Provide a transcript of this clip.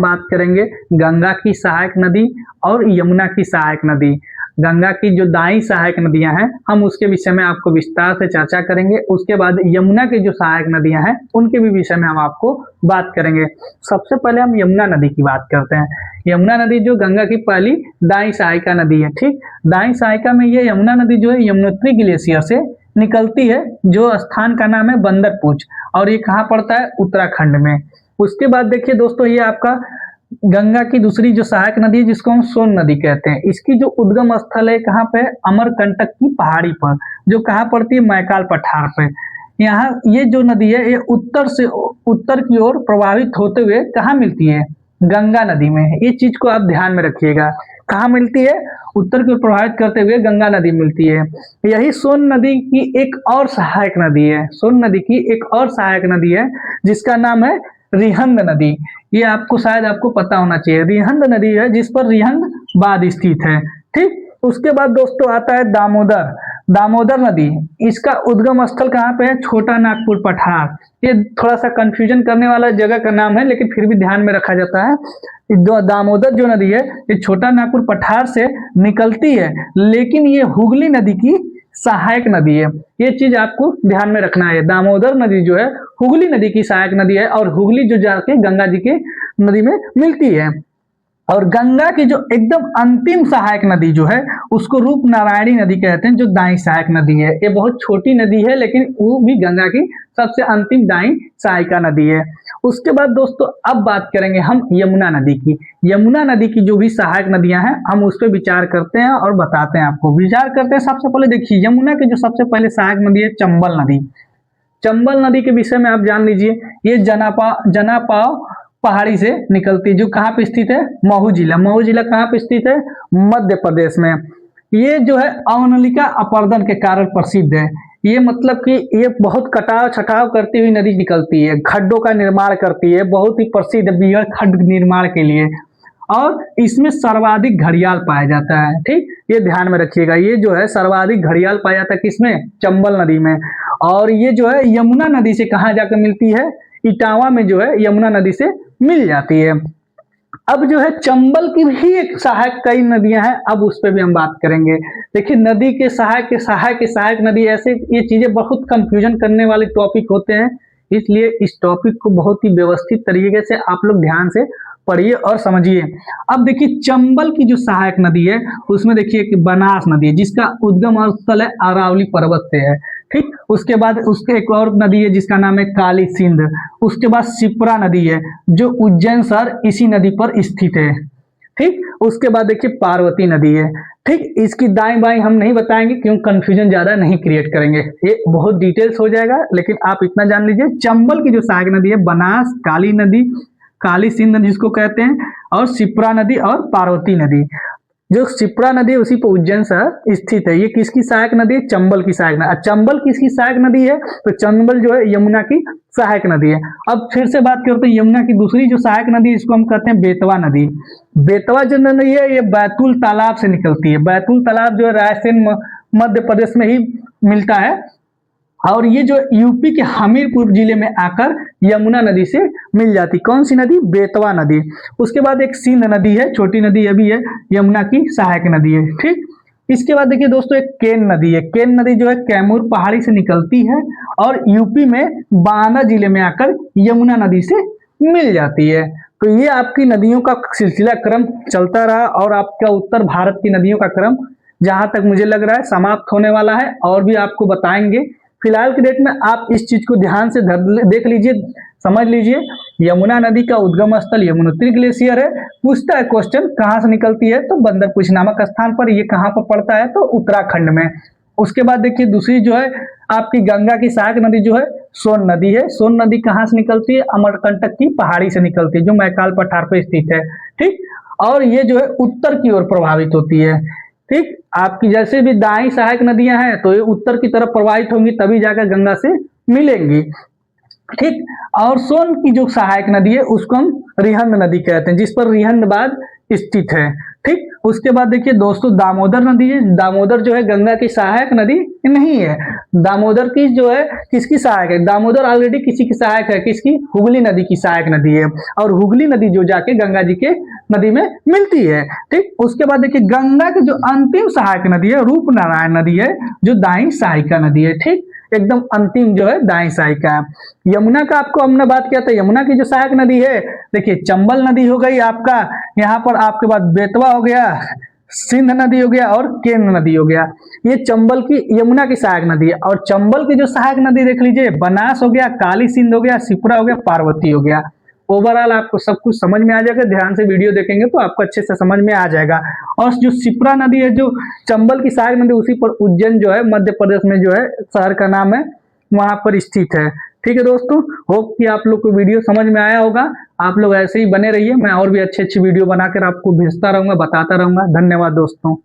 बात करेंगे गंगा की सहायक नदी और यमुना की सहायक नदी। गंगा की जो दाई सहायक नदियां हैं हम उसके विषय में आपको विस्तार से चर्चा करेंगे। उसके बाद यमुना की जो सहायक नदियां हैं उनके भी विषय में हम आपको बात करेंगे। सबसे पहले हम यमुना नदी की बात करते हैं। यमुना नदी जो गंगा की पहली दाई सहायिका नदी है, ठीक। दाई सहायिका में ये यमुना नदी जो है यमुनोत्री ग्लेशियर से निकलती है, जो स्थान का नाम है बंदरपूछ, और ये कहाँ पड़ता है, उत्तराखंड में। उसके बाद देखिए दोस्तों, ये आपका गंगा की दूसरी जो सहायक नदी है जिसको हम सोन नदी कहते हैं, इसकी जो उद्गम स्थल है कहाँ पे, अमरकंटक की पहाड़ी पर, जो कहाँ पड़ती है, मैकाल पठार पे। यहाँ ये जो नदी है ये उत्तर की ओर प्रवाहित होते हुए कहाँ मिलती है, गंगा नदी में। ये चीज को आप ध्यान में रखिएगा, कहाँ मिलती है, उत्तर की ओर प्रवाहित करते हुए गंगा नदी मिलती है। यही सोन नदी की एक और सहायक नदी है, सोन नदी की एक और सहायक नदी है जिसका नाम है रिहंद नदी। ये आपको शायद आपको पता होना चाहिए, रिहंद नदी है जिस पर रिहंद बांध स्थित है, ठीक। उसके बाद दोस्तों आता है दामोदर नदी। इसका उद्गम स्थल कहाँ पे है, छोटा नागपुर पठार। ये थोड़ा सा कंफ्यूजन करने वाला जगह का नाम है, लेकिन फिर भी ध्यान में रखा जाता है। दामोदर जो नदी है ये छोटा नागपुर पठार से निकलती है, लेकिन ये हुगली नदी की सहायक नदी है। ये चीज आपको ध्यान में रखना है, दामोदर नदी जो है हुगली नदी की सहायक नदी है, और हुगली जो जाके गंगा जी के नदी में मिलती है। और गंगा की जो एकदम अंतिम सहायक नदी जो है उसको रूपनारायणी नदी कहते हैं, जो दाई सहायक नदी है। ये बहुत छोटी नदी है, लेकिन वो भी गंगा की सबसे अंतिम दाई सहायिका नदी है। उसके बाद दोस्तों अब बात करेंगे हम यमुना नदी की। यमुना नदी की जो भी सहायक नदियां हैं हम उस पर विचार करते हैं और बताते हैं आपको। विचार करते हैं, सबसे पहले देखिए यमुना की जो सबसे पहले सहायक नदी है चंबल नदी। चंबल नदी के विषय में आप जान लीजिए, ये जनापाव पहाड़ी से निकलती है, जो कहाँ पे स्थित है, महू जिला कहाँ पे स्थित है, मध्य प्रदेश में। ये जो है अवनलिका अपर्दन के कारण प्रसिद्ध है। ये मतलब कि ये बहुत कटाव छटाव करती हुई नदी निकलती है, खड्डों का निर्माण करती है, बहुत ही प्रसिद्ध बीहड़ खड्ड निर्माण के लिए, और इसमें सर्वाधिक घड़ियाल पाया जाता है, ठीक। ये ध्यान में रखिएगा, ये जो है सर्वाधिक घड़ियाल पाया जाता है किसमें, चंबल नदी में। और ये जो है यमुना नदी से कहाँ जाकर मिलती है, इटावा में जो है यमुना नदी से मिल जाती है। अब जो है चंबल की भी एक सहायक कई नदियां हैं, अब उस पर भी हम बात करेंगे। देखिए नदी के सहायक नदी, ऐसे ये चीजें बहुत कंफ्यूजन करने वाले टॉपिक होते हैं, इसलिए इस टॉपिक को बहुत ही व्यवस्थित तरीके से आप लोग ध्यान से पढ़िए और समझिए। अब देखिए चंबल की जो सहायक नदी है उसमें देखिए कि बनास नदी है, जिसका उद्गम स्थल है अरावली पर्वत से है, ठीक। उसके बाद उसके एक और नदी है जिसका नाम है काली सिंध। उसके बाद शिप्रा नदी है जो उज्जैन शहर इसी नदी पर स्थित है, ठीक। उसके बाद देखिए पार्वती नदी है, ठीक। इसकी दाएं बाएं हम नहीं बताएंगे क्यों कंफ्यूजन ज्यादा नहीं क्रिएट करेंगे, ये बहुत डिटेल्स हो जाएगा, लेकिन आप इतना जान लीजिए चंबल की जो सहायक नदी है बनास, काली नदी, काली सिंध जिसको कहते हैं, और शिप्रा नदी और पार्वती नदी। जो शिप्रा नदी है उसी पर उज्जैन शहर स्थित है। ये किसकी सहायक नदी है, चंबल की सहायक नदी। चंबल किसकी सहायक नदी है, तो चंबल जो है यमुना की सहायक नदी है। अब फिर से बात करते हैं यमुना की दूसरी जो सहायक नदी है, इसको हम कहते हैं बेतवा नदी। बेतवा जो नदी है ये बैतूल तालाब से निकलती है। बैतूल तालाब जो है रायसेन मध्य प्रदेश में ही मिलता है, और ये जो यूपी के हमीरपुर जिले में आकर यमुना नदी से मिल जाती। कौन सी नदी, बेतवा नदी। उसके बाद एक सिंध नदी है, छोटी नदी अभी है, यमुना की सहायक नदी है, ठीक। इसके बाद देखिए दोस्तों एक केन नदी है। केन नदी जो है कैमूर पहाड़ी से निकलती है और यूपी में बांदा जिले में आकर यमुना नदी से मिल जाती है। तो ये आपकी नदियों का सिलसिला क्रम चलता रहा, और आपका उत्तर भारत की नदियों का क्रम जहां तक मुझे लग रहा है समाप्त होने वाला है, और भी आपको बताएंगे। फिलहाल की डेट में आप इस चीज को ध्यान से देख लीजिए, समझ लीजिए। यमुना नदी का उद्गम स्थल यमुनोत्री ग्लेशियर है। पूछता है क्वेश्चन कहाँ से निकलती है, तो बंदरपूछ नामक स्थान पर। ये कहाँ पर पड़ता है, तो उत्तराखंड में। उसके बाद देखिए दूसरी जो है आपकी गंगा की सहायक नदी जो है सोन नदी है। सोन नदी कहाँ से निकलती है, अमरकंटक की पहाड़ी से निकलती है, जो मैकाल पठार पर स्थित है, ठीक। और ये जो है उत्तर की ओर प्रभावित होती है, ठीक। आपकी जैसे भी दाई सहायक नदियां हैं तो ये उत्तर की तरफ प्रवाहित होंगी, तभी जाकर गंगा से मिलेंगी, ठीक। और सोन की जो सहायक नदी है उसको हम रिहंद नदी कहते हैं, जिस पर रिहंद बांध स्थित है, ठीक। उसके बाद देखिए दोस्तों दामोदर नदी है, दामोदर जो है गंगा की सहायक नदी नहीं है। दामोदर की जो है किसकी सहायक है? दामोदर ऑलरेडी किसी की सहायक है, किसकी? हुगली नदी की सहायक नदी है, और हुगली नदी जो जाके गंगा जी के नदी में मिलती है। ठीक। उसके बाद देखिए गंगा की जो अंतिम सहायक नदी है रूपनारायण नदी है, जो दाई सहायिका नदी है। ठीक, एकदम अंतिम जो है दाई सहायिका है। यमुना का आपको हमने बात किया था, यमुना की जो सहायक नदी है देखिए चंबल नदी हो गई आपका, यहाँ पर आपके पास बेतवा हो गया, सिंध नदी हो गया और केन नदी हो गया। ये चंबल की यमुना की सहायक नदी है। और चंबल की जो सहायक नदी देख लीजिए बनास हो गया, काली सिंध हो गया, शिप्रा हो गया, पार्वती हो गया। ओवरऑल आपको सब कुछ समझ में आ जाएगा, ध्यान से वीडियो देखेंगे तो आपको अच्छे से समझ में आ जाएगा। और जो शिप्रा नदी है जो चंबल की सहायक नदी, उसी पर उज्जैन जो है मध्य प्रदेश में जो है शहर का नाम है, वहां पर स्थित है। ठीक है दोस्तों, होप कि आप लोग को वीडियो समझ में आया होगा। आप लोग ऐसे ही बने रहिए, मैं और भी अच्छी अच्छी वीडियो बनाकर आपको भेजता रहूंगा, बताता रहूंगा। धन्यवाद दोस्तों।